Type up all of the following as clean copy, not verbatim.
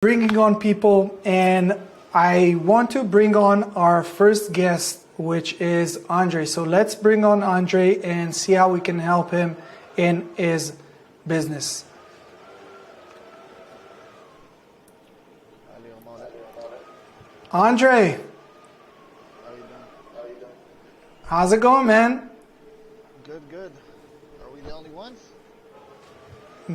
bringing on people, and I want to bring on our first guest, which is Andre. So let's bring on Andre and see how we can help him in his business. Andre, how's it going, man? Good, good. Are we the only ones?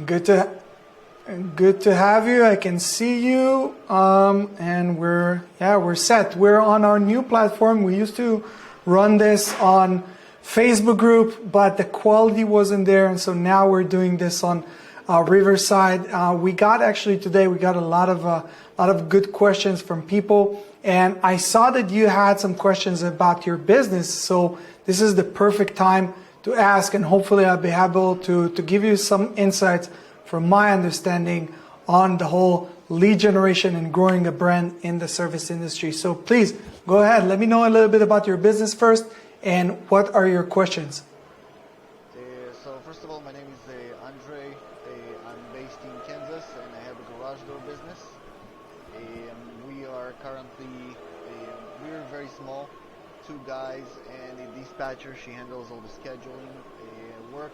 Good to have you. I can see you, and we're set. We're on our new platform. We used to run this on Facebook group, but the quality wasn't there, and so now we're doing this on Riverside. We got a lot of good questions from people, and I saw that you had some questions about your business. So this is the perfect time to ask, and hopefully I'll be able to give you some insights from my understanding on the whole lead generation and growing a brand in the service industry. So please go ahead, let me know a little bit about your business first, and what are your questions? So first of all, my name is Andre. I'm based in Kansas, and I have a garage door business. We are currently, we're very small, 2 guys, and a dispatcher. She handles all the scheduling work.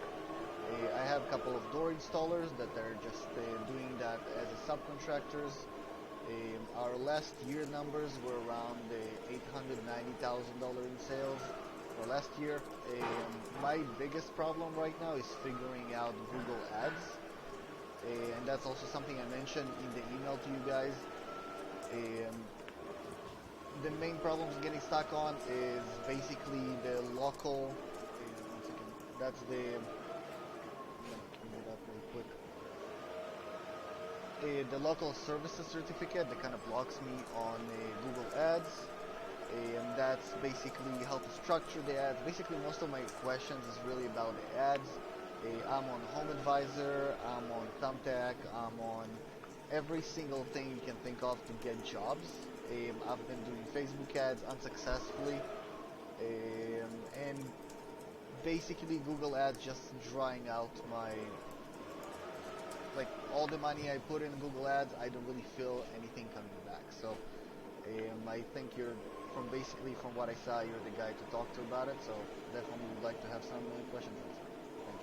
I have a couple of door installers that are just doing that as a subcontractors. Our last year numbers were around $890,000 in sales for last year. My biggest problem right now is figuring out Google Ads, and that's also something I mentioned in the email to you guys. The main problems getting stuck on is basically the local. One second. That's the. The local services certificate that kind of blocks me on Google Ads, and that's basically how to structure the ads. Basically, most of my questions is really about the ads. I'm on Home Advisor, I'm on Thumbtack, I'm on every single thing you can think of to get jobs. I've been doing Facebook ads unsuccessfully, and basically Google Ads just drying out my, like, all the money I put in Google Ads. I don't really feel anything coming back. So I think from what I saw, you're the guy to talk to about it. So definitely would like to have some questions answered. Thank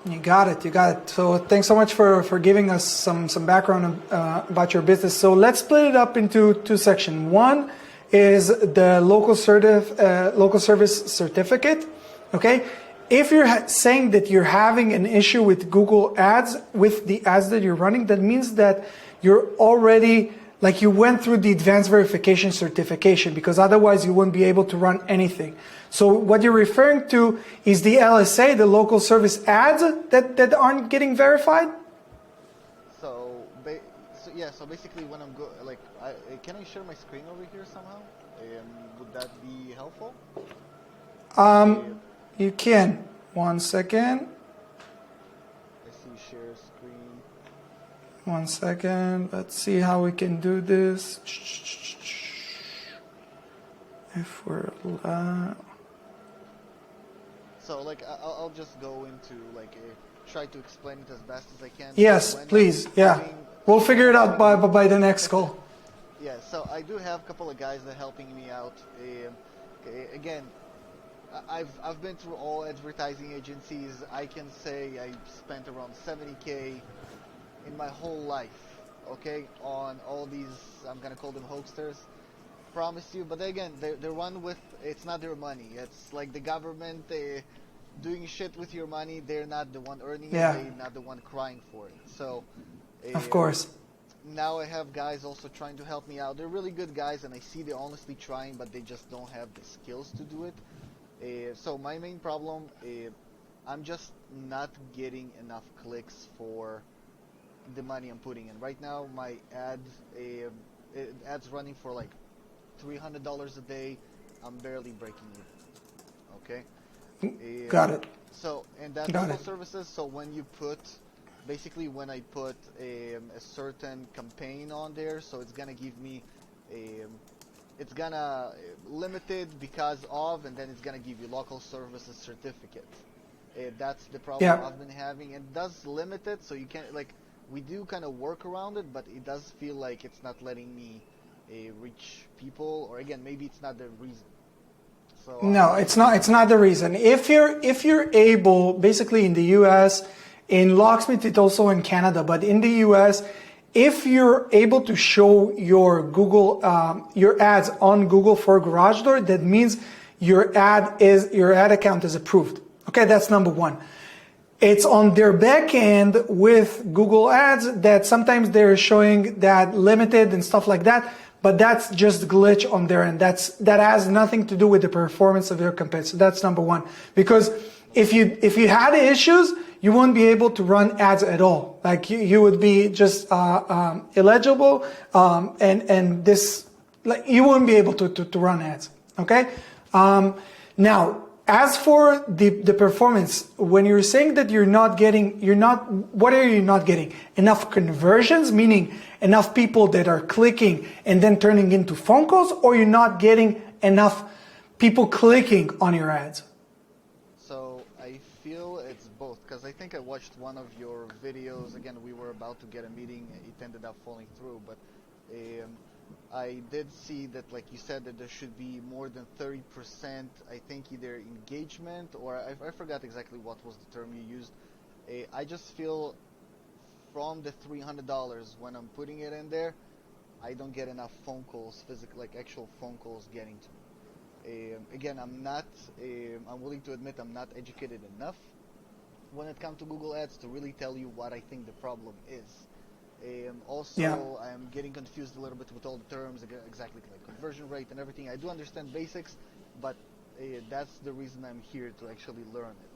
you. You got it. So thanks so much for giving us some background about your business. So let's split it up into 2 sections. One is the local service certificate. Okay. If you're saying that you're having an issue with Google Ads, with the ads that you're running, that means that you're already, like, you went through the advanced verification certification, because otherwise you wouldn't be able to run anything. So what you're referring to is the LSA, the local service ads that aren't getting verified? So basically when I'm can I share my screen over here somehow? Would that be helpful? You can. 1 second. I see share screen. 1 second. Let's see how we can do this. If we're So I'll just go into try to explain it as best as I can. Yes, please. Yeah, we'll figure it out by the next call. Yeah. So I do have a couple of guys that are helping me out. Again, I've been through all advertising agencies. I can say I spent around $70K in my whole life, okay, on all these, I'm gonna call them hoaxsters. Promise you, but again, they're run with, it's not their money. It's like the government doing shit with your money. They're not the one earning it. They're not the one crying for it. So, of course. Now I have guys also trying to help me out. They're really good guys, and I see they're honestly trying, but they just don't have the skills to do it. So my main problem, I'm just not getting enough clicks for the money I'm putting in. Right now, my ads running for like $300 a day. I'm barely breaking even. Okay. Got it. So, and that's local services. So when you put, basically when I put a certain campaign on there, so it's gonna give me it's gonna limited because of, and then it's gonna give you local services certificate. That's the problem I've been having. It does limit it, so you can't, like, we do kind of work around it, but it does feel like it's not letting me reach people, or again, maybe it's not the reason. So No, it's not. It's not the reason. If you're able, basically in the U.S., in Locksmith, it's also in Canada, but in the U.S., if you're able to show your Google your ads on Google for garage door, that means your ad account is approved. Okay, that's number one. It's on their back end with Google Ads that sometimes they're showing that limited and stuff like that, but that's just glitch on their end. That has nothing to do with the performance of your campaign. So that's number one. Because if you had issues, you wouldn't be able to run ads at all. Like you would be just illegible, and this, like, you wouldn't be able to run ads. Okay. Now, as for the performance, when you're saying that what are you not getting? Enough conversions, meaning enough people that are clicking and then turning into phone calls, or you're not getting enough people clicking on your ads? So I feel it's both, because I think I watched one of your videos. Again, we were about to get a meeting. It ended up falling through, but I did see that, like you said, that there should be more than 30%, I think, either engagement, or I forgot exactly what was the term you used. I just feel from the $300, when I'm putting it in there, I don't get enough phone calls, like actual phone calls getting to me. Again, I'm willing to admit I'm not educated enough when it comes to Google Ads to really tell you what I think the problem is. I'm getting confused a little bit with all the terms, exactly like conversion rate and everything. I do understand basics, but that's the reason I'm here, to actually learn it.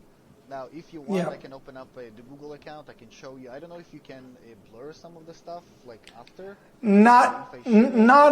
Now, if you want, I can open up the Google account. I can show you. I don't know if you can blur some of the stuff, like after. Not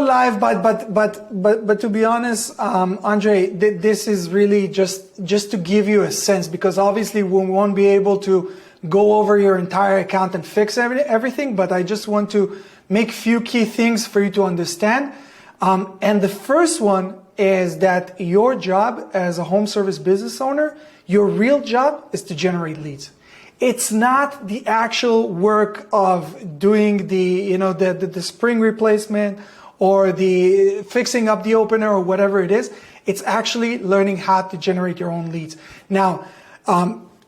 live, but to be honest, Andre, this is really just to give you a sense, because obviously we won't be able to go over your entire account and fix everything, but I just want to make few key things for you to understand. And the first one is that your job as a home service business owner, your real job is to generate leads. It's not the actual work of doing the spring replacement or the fixing up the opener or whatever it is. It's actually learning how to generate your own leads. Now,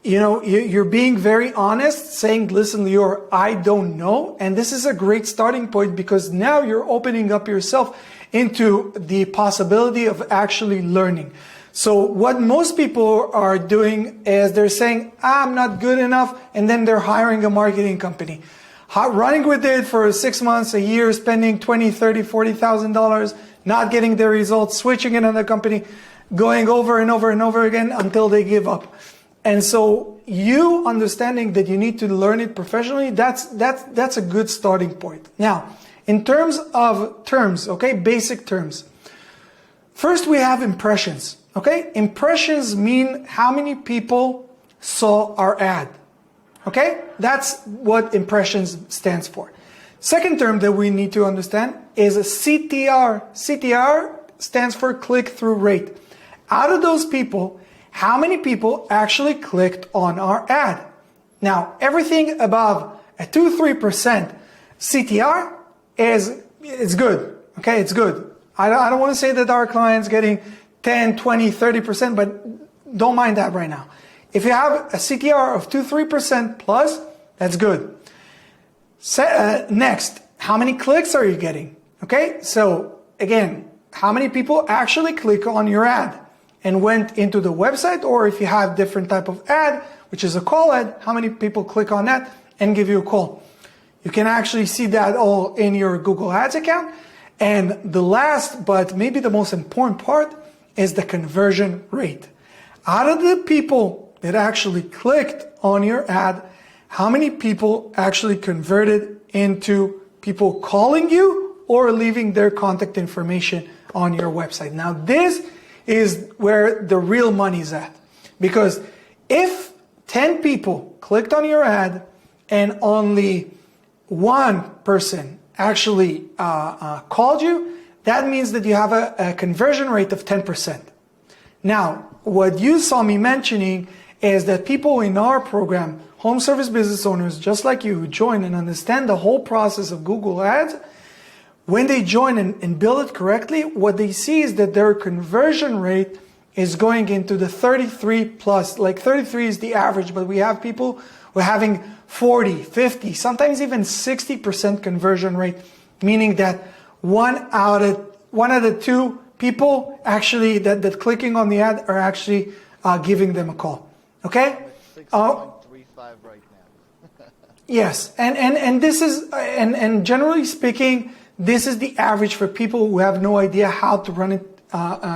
you're being very honest, saying, listen, Lior, I don't know. And this is a great starting point, because now you're opening up yourself into the possibility of actually learning. So what most people are doing is they're saying, I'm not good enough, and then they're hiring a marketing company. Running with it for 6 months, a year, spending $20,000, $30,000, $40,000, not getting the results, switching another company, going over and over and over again until they give up. And so you understanding that you need to learn it professionally, that's a good starting point. Now, in terms of terms, okay, basic terms. First, we have impressions, okay? Impressions mean how many people saw our ad, okay? That's what impressions stands for. Second term that we need to understand is a CTR. CTR stands for click-through rate. Out of those people, how many people actually clicked on our ad? Now, everything above a 2-3% CTR it's good. Okay, it's good. I don't want to say that our client's getting 10, 20, 30%, but don't mind that right now. If you have a CTR of 2-3% plus, that's good. Next, how many clicks are you getting? Okay, so again, how many people actually click on your ad and went into the website, or if you have different type of ad, which is a call ad, how many people click on that and give you a call? You can actually see that all in your Google Ads account. And the last, but maybe the most important part, is the conversion rate. Out of the people that actually clicked on your ad, how many people actually converted into people calling you or leaving their contact information on your website? Now, this is where the real money is at. Because if 10 people clicked on your ad and only one person actually called you, that means that you have a conversion rate of 10%. Now, what you saw me mentioning is that people in our program, home service business owners just like you who join and understand the whole process of Google Ads, when they join and build it correctly, what they see is that their conversion rate is going into the 33 plus. Like 33 is the average, but we have people who are having 40, 50, sometimes even 60% conversion rate, meaning that one out of the two people actually that clicking on the ad are actually giving them a call. Okay? 6.35 right now. Yes, and this is and generally speaking, this is the average for people who have no idea how to run it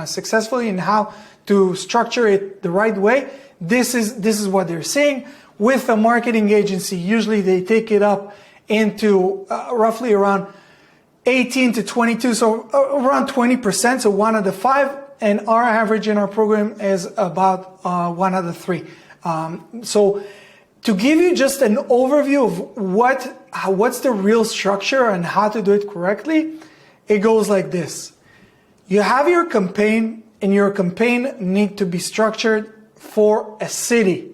successfully and how to structure it the right way. This is what they're seeing. With a marketing agency, usually they take it up into roughly around 18 to 22, so around 20%, so one out of five, and our average in our program is about one out of three. So to give you just an overview of what's the real structure and how to do it correctly, it goes like this. You have your campaign, and your campaign need to be structured for a city.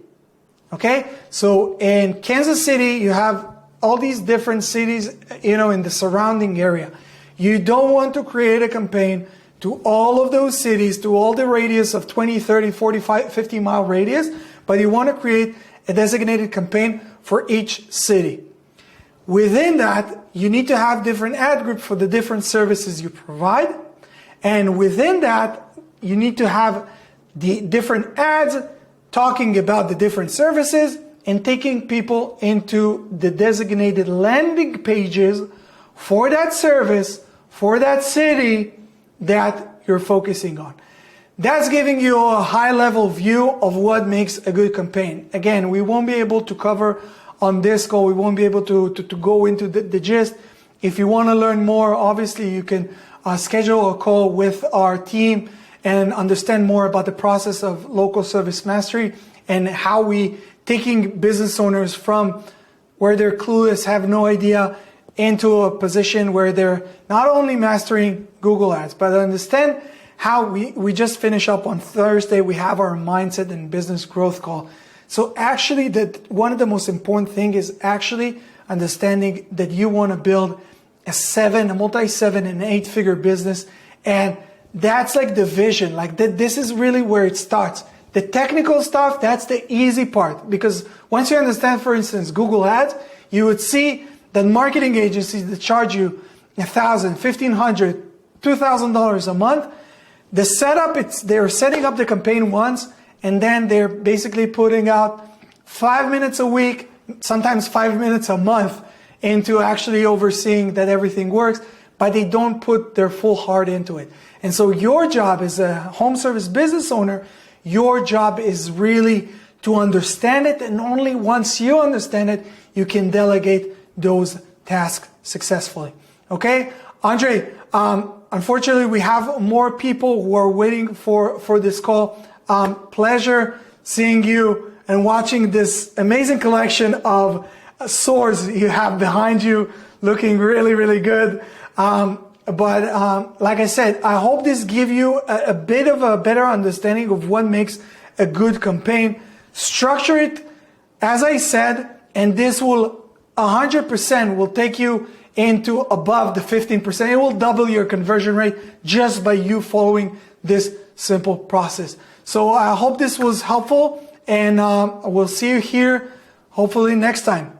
Okay? So in Kansas City, you have all these different cities, in the surrounding area. You don't want to create a campaign to all of those cities, to all the radius of 20, 30, 45, 50 mile radius, but you want to create a designated campaign for each city. Within that, you need to have different ad groups for the different services you provide. And within that, you need to have the different ads talking about the different services and taking people into the designated landing pages for that service, for that city that you're focusing on. That's giving you a high-level view of what makes a good campaign. Again, we won't be able to cover on this call, we won't be able to go into the gist. If you want to learn more, obviously you can schedule a call with our team and understand more about the process of local service mastery and how we taking business owners from where they're clueless, have no idea, into a position where they're not only mastering Google Ads, but understand how we just finish up on Thursday. We have our mindset and business growth call. So actually, one of the most important thing is actually understanding that you want to build a multi-7 and 8-figure business, and that's like the vision. Like this is really where it starts. The technical stuff, that's the easy part, because once you understand, for instance, Google Ads, you would see that marketing agencies that charge you $1,000, $1,500, $2,000 a month. The setup, they're setting up the campaign once, and then they're basically putting out 5 minutes a week, sometimes 5 minutes a month, into actually overseeing that everything works, but they don't put their full heart into it. And so your job as a home service business owner, your job is really to understand it, and only once you understand it, you can delegate those tasks successfully. Okay? Andre, unfortunately, we have more people who are waiting for this call. Pleasure seeing you and watching this amazing collection of swords you have behind you, looking really, really good. But like I said, I hope this gives you a bit of a better understanding of what makes a good campaign. Structure it, as I said, and this will 100% will take you into above the 15%. It will double your conversion rate just by you following this simple process. So I hope this was helpful, and we'll see you here hopefully next time.